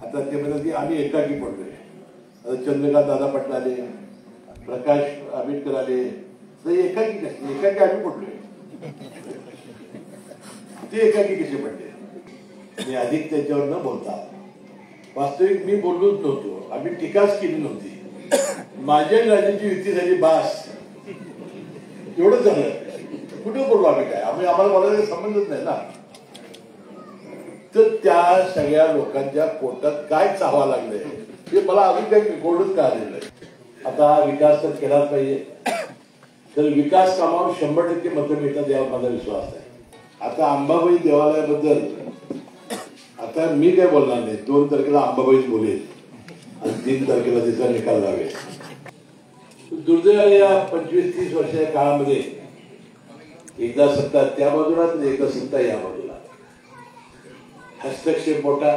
आता ते म्हणतात की आम्ही एकाकी पडलोय. आता चंद्रकांत दादा पाटील आले, प्रकाश आंबेडकर आले, तर एकाकी नसते, एकाकी आम्ही पडलोय. ते एकाकी कसे पडले? मी अधिक त्याच्यावर न बोलता, वास्तविक मी बोललोच नव्हतो, आम्ही टीकाच केली नव्हती. माझ्या राजाची युती झाली बास, एवढंच झालं. कुठं बोललो आम्ही? काय आम्हाला बोलायला संबंधच नाही ना. तर त्या सगळ्या लोकांच्या पोटात काय चावा लागलंय हे मला अजून काही रेकॉर्डच का आलेलं आहे. आता विकास तर केलाच पाहिजे, तर विकास कामावर 100% मतं मिळतात यावर माझा विश्वास आहे. आता अंबाबाई देवालयाबद्दल आता मी काय बोलणार नाही. 2 तारखेला अंबाबाईच बोलेल आणि 3 तारखेला तिचा निकाल लावेल. दुर्दैवाने या 25-30 वर्षाच्या काळामध्ये एकदा सत्ता त्या बाजूला तर एकदा सत्ता या बाजूला. हस्तक्षेप मोठा,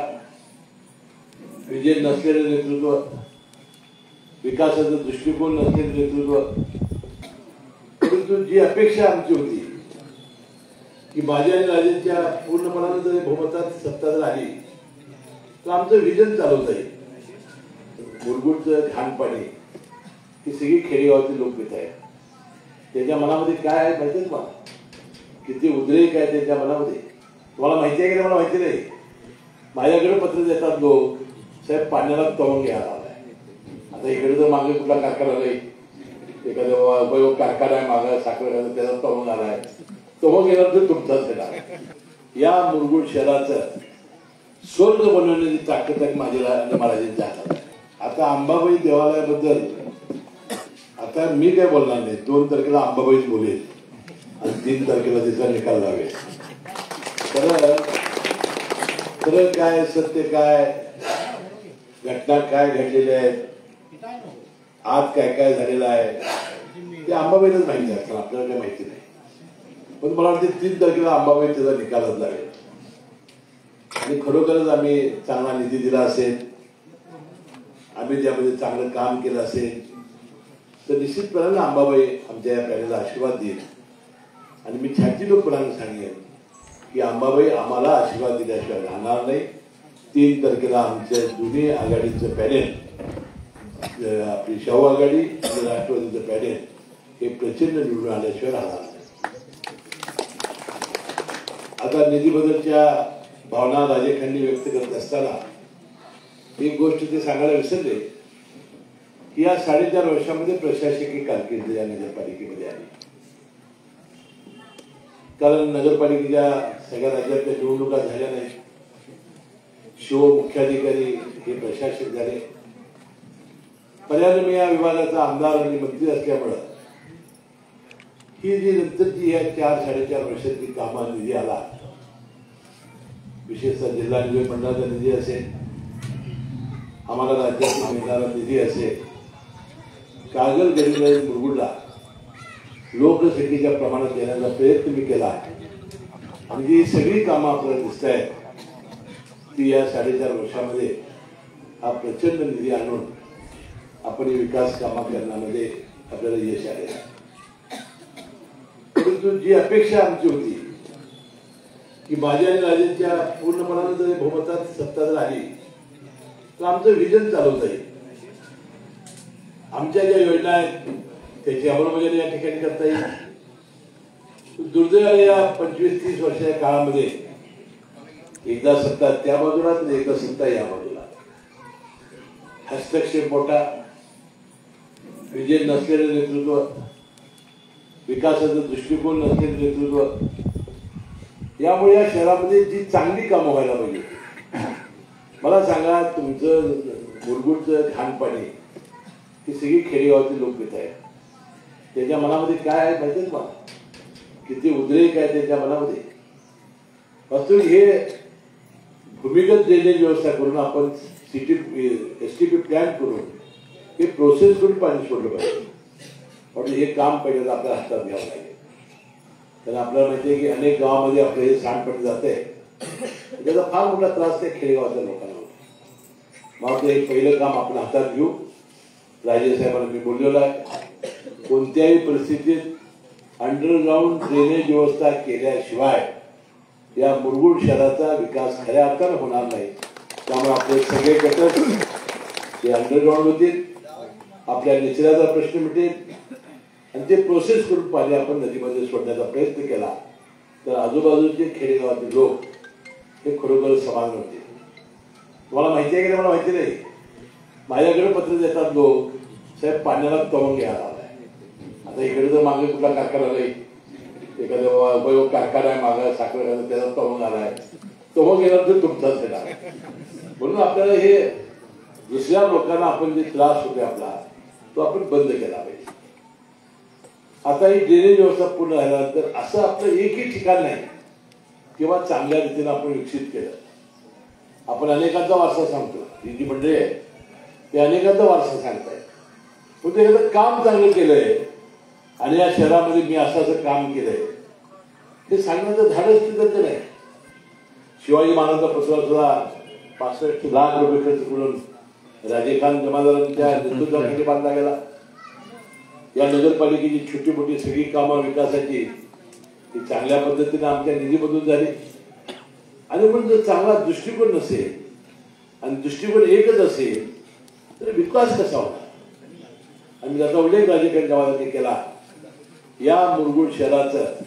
विजय नसलेलं नेतृत्व, विकासाचा दृष्टिकोन नसलेलं नेतृत्व. परंतु जी अपेक्षा आमची होती की माझ्या आणि राजेंच्या पूर्णपणाने जर बहुमतात सत्ता जर आली तर आमचं विजन चालवता येईल. मुरगुडचं घाणपाणी ही सगळी खेडेगावातील लोक पित आहेत. त्याच्या मनामध्ये काय आहे माहितीच मला, किती उद्रेक आहे त्याच्या मनामध्ये. तुम्हाला माहिती आहे की मला माहिती नाही. माझ्याकडे पत्र देतात लोक, साहेब पाण्याला तवंग घ्यायला आलाय. आता इकडे जर मागे कुठला कारखाना नाही, एखादा उपयोग कारखाना आहे मागं साखर त्याचा तवंग आलाय, तवंग येणार तर तुमचाच येणार. या मुरगुड शहराचं स्वर्ग बनवण्याची ताकद आहे माझ्या महाराजांच्या हातात. आता अंबाबाई देवालयाबद्दल आता मी काय बोलणार नाही. 2 तारखेला अंबाबाईच बोलेल आणि 3 तारखेला तिचा निकाल लावेल. खरं काय, सत्य काय, घटना काय घडलेल्या आहेत, आज काय काय झालेलं आहे ते अंबाबाईलाच माहिती असतं, आपल्याला काय माहिती नाही. पण मला वाटते 3 तारखेला अंबाबाई त्याचा निकालच लावेल. आणि खरोखरच आम्ही चांगला निधी दिला असेल, आम्ही त्यामध्ये चांगलं काम केलं असेल तर निश्चितपणाने अंबाबाई आमच्या या पॅनेलला आशीर्वाद देईल. आणि मी छातीलोकपणाने सांगेन की अंबाबाई आम्हाला आशीर्वाद दिल्याशिवाय राहणार नाही. 3 तारखेला आमच्या दोन्ही आघाडीचं पॅनेल, आपली शाहू आघाडी आणि राष्ट्रवादीचं पॅनेल हे प्रचंड निवडून आल्याशिवाय राहणार नाही. आता निधी बदलच्या भावना राजेखांनी व्यक्त करत असताना एक गोष्ट ते सांगायला विसरले की या 4.5 वर्षामध्ये प्रशासकीय कारकीर्द या नगरपालिकेमध्ये आली. कारण नगरपालिकेच्या सगळ्या राज्यातल्या निवडणुका झाल्या नाही. मुख्याधिकारी हे प्रशासक झाले. पर्यायाने मी या विभागाचा आमदार आणि मंत्री असल्यामुळं ही जी नंतरची या 4-4.5 वर्षातली कामं निधी आला, विशेषतः जिल्हा निधी मंडळाचा निधी असेल, आम्हाला राज्यातील मिळणारा निधी असेल, कागल गडीला मुरगुडला लोकसंख्येच्या प्रमाणात देण्याचा प्रयत्न मी केला आणि जी सगळी कामं आपल्याला दिसत आहेत ती या 4.5 वर्षामध्ये हा प्रचंड निधी आणून आपण विकास कामं करण्यामध्ये आपल्याला यश आले. परंतु जी अपेक्षा आमची होती की माझ्या आणि राजेंच्या पूर्णपणाने जर बहुमतात सत्ता जर आली तर आमचं विजन चालवता येईल. आमच्या ज्या योजना आहेत त्याची अंमलबजावणी या ठिकाणी करता येईल. दुर्दैवाने या 25-30 वर्षाच्या काळामध्ये एकदा सत्ता त्या बाजूला तर एकदा सत्ता या बाजूला. हस्तक्षेप मोठा, विजय नसलेलं नेतृत्व, विकासाचा दृष्टिकोन नसलेलं नेतृत्व. यामुळे या शहरामध्ये जी चांगली कामं व्हायला पाहिजे. मला सांगा, तुमचं मुरगुडचं घाणपाणी ही सगळी खेडेगावातील लोक पित आहेत. त्याच्या मनामध्ये काय आहे माहितीच मला, किती उद्रेक आहे त्याच्या मनामध्ये. वास्तविक हे भूमिगत ड्रेनेज व्यवस्था करून आपण STP प्लॅन करून हे प्रोसेस करून पाणी सोडलं पाहिजे. पण हे काम पहिल्यांदा आपल्या हातात घ्यावं लागेल. कारण आपल्याला माहिती आहे की अनेक गावामध्ये आपलं हे सांडपाणी जात आहे, त्याचा फार मोठा त्रास त्या खेडेगावातल्या लोकांना होतो. मग हे पहिलं काम आपण हातात घेऊ. राजेसाहेबांना मी बोललेलो आहे, कोणत्याही परिस्थितीत अंडरग्राऊंड ड्रेनेज व्यवस्था केल्याशिवाय या मुरगुड शहराचा विकास खऱ्या अर्थानं होणार नाही. त्यामुळे आपले सगळे गटर ते अंडरग्राऊंड होतील, आपल्या निचऱ्याचा प्रश्न मिटेल आणि ते प्रोसेस करून पाणी आपण नदीमध्ये सोडण्याचा प्रयत्न केला तर आजूबाजूचे खेडेगावातील लोक हे खरोखर समाधान होते. तुम्हाला माहिती आहे की मला माहिती नाही, माझ्याकडे पत्र देतात लोक, साहेब पाण्याला तवंग घ्यायला आलाय. आता इकडे जर मागे कुठला कारखाना नाही, एखादा उपयोग कारखाना आहे मागे साखर त्याचा तवंग आलाय, तवंग येणार तर तुमचाच येणार. म्हणून आपल्याला हे दुसऱ्या लोकांना आपण जे त्रास होते आपला तो आपण बंद केला पाहिजे. आता ही ड्रेनेज व्यवस्था पूर्ण झाल्यानंतर असं आपलं एकही ठिकाण नाही किंवा चांगल्या रीतीने आपण विकसित केलं. आपण अनेकांचा वारसा सांगतो, ही जी मंडळी आहे ते अनेकांचा वारसा सांगतायत, पण ते एखादं काम चांगलं केलंय आणि या शहरामध्ये मी असं काम केलंय हे सांगण्याचं धाडस तिथं नाही. शिवाजी महाराजांचा पुतळा सुद्धा 65 लाख रुपये खर्च करून राजे खान जमादारांच्या नेतृत्वाखाली बांधला गेला. या नगरपालिकेची छोटी मोठी सगळी कामं विकासाची ती चांगल्या पद्धतीने आमच्या निधीमधून झाली. आणि म्हणून जर चांगला दृष्टिकोन नसेल आणि दृष्टिकोन एकच असेल तर विकास कसा होणार. आणि त्याचा उल्लेख राजकीय गावाने केला. या मुरगुड शहराचं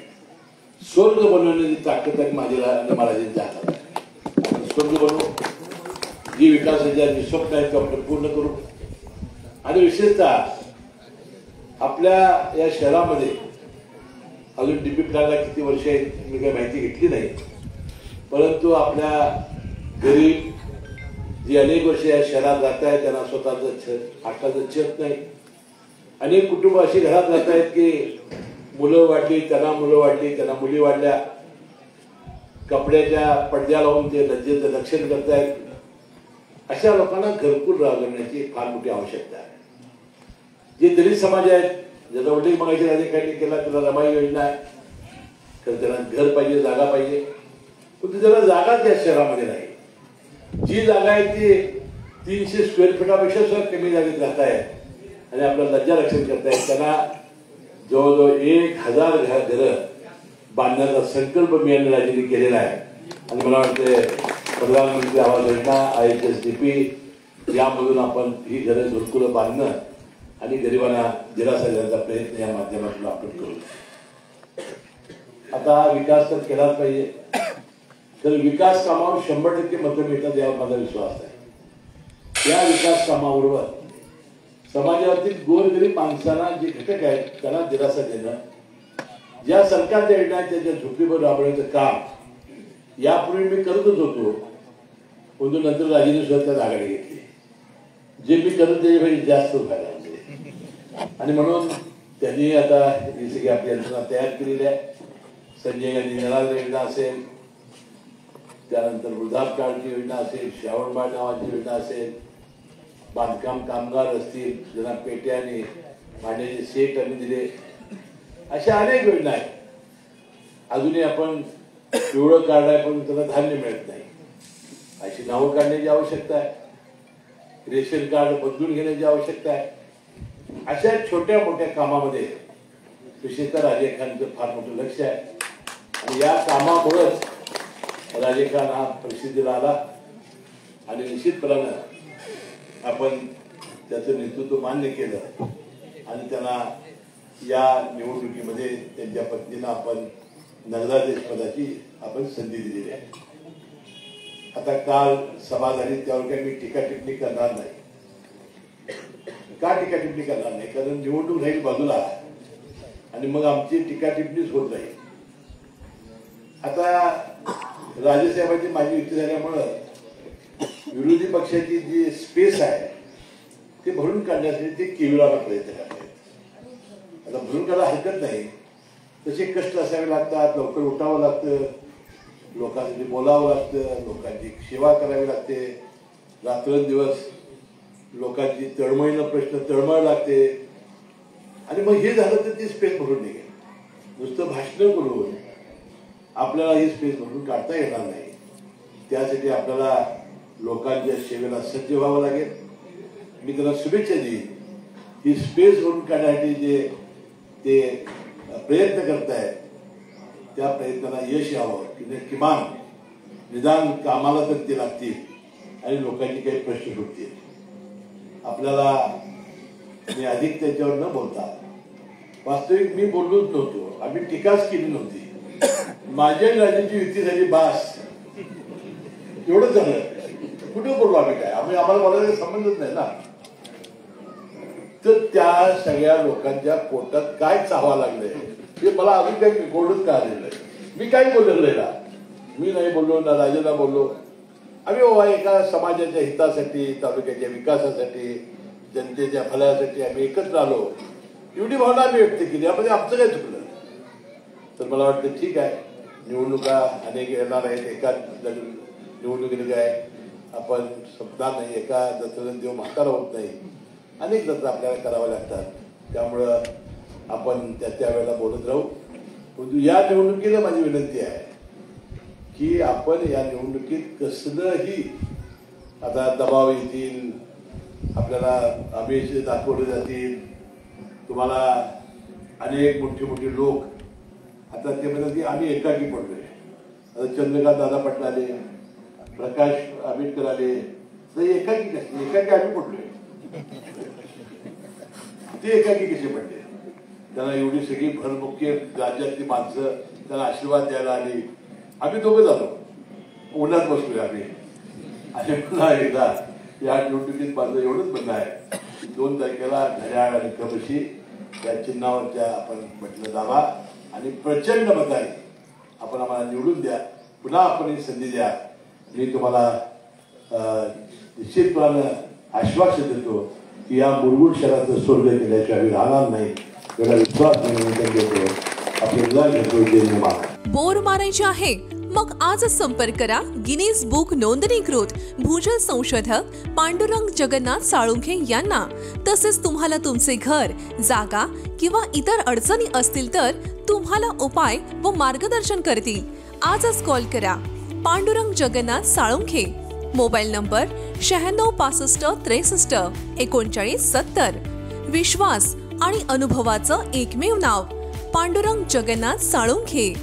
स्वर्ग बनवण्याची ताकद आहे माझ्या आणि महाराजांच्या हातात. स्वर्ग बनवू, जी विकासाच्या जी स्वप्न आहेत ते आपण पूर्ण करू. आणि विशेषतः आपल्या या शहरामध्ये अजून डीपी प्लॅनला किती वर्ष आहेत मी काही माहिती घेतली नाही, परंतु आपल्या गरीब जी अनेक वर्ष या शहरात राहत आहेत त्यांना स्वतःचं हक्काचं छत नाही. अनेक कुटुंब अशी घरात राहत आहेत की मुलं वाढली त्यांना मुलं वाढली त्यांना मुली वाढल्या, कपड्याच्या पडद्या लावून ते लज्जेचं रक्षण करतायत. अशा लोकांना घरकुल राबवण्याची फार मोठी आवश्यकता आहे. जे दलित समाज आहेत ज्याचा उल्लेख मगाशी राजकारणी केला त्याला रमाई योजना आहे, तर त्यांना घर पाहिजे, जागा पाहिजे, पण त्याला जागाच या शहरामध्ये नाही. जी जागा आहे ती 300 स्क्वेअर फीटापेक्षा सुद्धा कमी जागेत राहत आहे आणि आपलं लज्जा रक्षण करतायत. त्यांना जवळजवळ 1000 घरं बांधण्याचा संकल्प मी आणि राज्याने केलेला आहे. आणि मला वाटतं प्रधानमंत्री आवास योजना IHSDP यामधून आपण ही घरं घरकुलं बांधणं आणि गरिबांना दिलासा देण्याचा प्रयत्न या माध्यमातून आपण करू. आता विकास तर केलाच पाहिजे, तर विकास कामावर 100% मतं मिळतात यावर माझा विश्वास आहे. या विकास कामाबरोबर समाजातील गोरगरीब माणसांना जे घटक आहेत त्यांना दिलासा देणं, ज्या सरकारच्या योजना आहेत त्याच्या झोपडीवर राबवण्याचं काम यापूर्वी मी करतच होतो, परंतु नंतर राजेने सुद्धा त्यात आघाडी घेतली. जे मी करत त्याच्यापेक्षा जास्त व्हायला लागले आणि म्हणून त्यांनी आता ही सगळी आपली यंत्रणा तयार केलेली आहे. संजय गांधी निराधार योजना असेल, त्यानंतर वृद्धापकाळची योजना असेल, श्रावणबाळ नावाची योजना असेल, बांधकाम कामगार असतील ज्यांना पेट्या आणि भांड्याचे सेट आम्ही दिले, अशा अनेक योजना आहेत. अजूनही आपण पिवळं कार्ड आहे पण त्याला धान्य मिळत नाही, अशी नावं काढण्याची आवश्यकता आहे. रेशन कार्ड बदलून घेण्याची आवश्यकता आहे. अशा छोट्या मोठ्या कामामध्ये विशेषतः राजे खानचं फार मोठं लक्ष आहे आणि या कामामुळेच राजे खान हा प्रसिद्धीला आला आणि निश्चितपणानं आपण त्याचं नेतृत्व मान्य केलं आणि त्यांना या निवडणुकीमध्ये त्यांच्या पत्नीला आपण नगराध्यक्षपदाची आपण संधी दिलेली आहे. आता काल सभा झाली त्यावर काही मी टीका टिप्पणी करणार नाही. का टीका टिप्पणी करणार नाही? कारण निवडणूक राहील बाजूला आणि मग आमची टीका टिप्पणीच होत राहील. आता राजेसाहेबांची माझी युती झाल्यामुळं विरोधी पक्षाची जी स्पेस आहे ते भरून काढण्यासाठी ते केविळाला प्रयत्न करतात. आता भरून काढायला हरकत नाही, तसे कष्ट असावे लागतात, लवकर उठावं लागतं, लोकांसाठी बोलावं लागतं, लोकांची सेवा करावी लागते, रात्रंदिवस लोकांची तळमळीनं प्रश्न तळमळ लागते आणि मग हे झालं तर ती स्पेस भरून निघेल. नुसतं भाषण करून आपल्याला ही स्पेस भरून काढता येणार नाही. त्यासाठी आपल्याला लोकांच्या सेवेला सज्ज व्हावं लागेल. मी त्यांना शुभेच्छा देईन. ही स्पेस भरून काढण्यासाठी जे ते प्रयत्न करतायत त्या प्रयत्नाला यश यावं की किमान निदान कामाला तर ते लागतील आणि लोकांची काही प्रश्न सुटतील. आपल्याला मी अधिक त्याच्यावर न बोलता, वास्तविक मी बोललोच नव्हतो, आम्ही टीकाच केली नव्हती. माझ्या राजाची युती झाली बास, एवढंच झालं. कुठे बोललो आम्ही काय? आम्हाला बोलायला संबंधच नाही ना. तर त्या सगळ्या लोकांच्या पोटात काय चावा लागलंय हे मला अजून काही गोडच का आलेलं आहे. मी काही बोललेलं नाही ना, मी नाही बोललो ना, राजाला बोललो. आम्ही बाबा एका समाजाच्या हितासाठी, तालुक्याच्या विकासासाठी, जनतेच्या भल्यासाठी आम्ही एकत्र आलो, एवढी भावना आम्ही व्यक्त केली. यामध्ये आमचं काय चुकलं? तर मला वाटतं ठीक आहे, निवडणुका अनेक येणार आहेत. एका निवडणुकीने काय आपण संपणार नाही, एका जत्रेला देव म्हातारा होत नाही, अनेक जत्रा आपल्याला कराव्या लागतात. त्यामुळं आपण त्या वेळेला बोलत राहू. परंतु या निवडणुकीला माझी विनंती आहे की आपण या निवडणुकीत कसलंही आता दबाव येतील, आपल्याला आमिष दाखवले जातील. तुम्हाला अनेक मोठे लोक आता ते म्हणतात की आम्ही एकाकी पडलोय. आता चंद्रकांत दादा पाटील आले, प्रकाश आंबेडकर आले, तर एकाकी कसे? एकाकी आम्ही पडलोय, ते एकाकी कसे पडले? त्यांना एवढी सगळी भरमुख्य राज्यातली माणसं त्यांना आशीर्वाद द्यायला आली. आम्ही दोघं झालो, उन्हात बसलोय आम्ही. आणि पुन्हा एकदा या निवडणुकीत माझं एवढंच म्हणणं आहे की 2 तारखेला घड्याळ आणि कबशी या चिन्हावरच्या आपण म्हटलं दाबा आणि प्रचंड मताने आपण आम्हाला निवडून द्या. पुन्हा आपण ही संधी द्या. मी तुम्हाला निश्चितपणे आश्वासन देतो की या मुरगुड शहराचं स्वर्ग केल्याशिवाय आम्ही राहणार नाही. एवढा विश्वास देतो. आपल्याला घेतो. धन्यवाद. बोर मारायचे आहे मग आजच संपर्क करा गिनीज बुक नोंदणीकृत भूजल संशोधक पांडुरंग जगन्नाथ साळुंखे यांना. तसेच तुम्हाला तुमचे घर, जागा किंवा इतर अडचणी असतील तर तुम्हाला उपाय व मार्गदर्शन करतील. आजच कॉल करा पांडुरंग जगन्नाथ साळुंखे. Mobile number 96 65 63 39 70. विश्वास आणि अनुभवाचं एकमेव नाव पांडुरंग जगन्नाथ साळुंखे.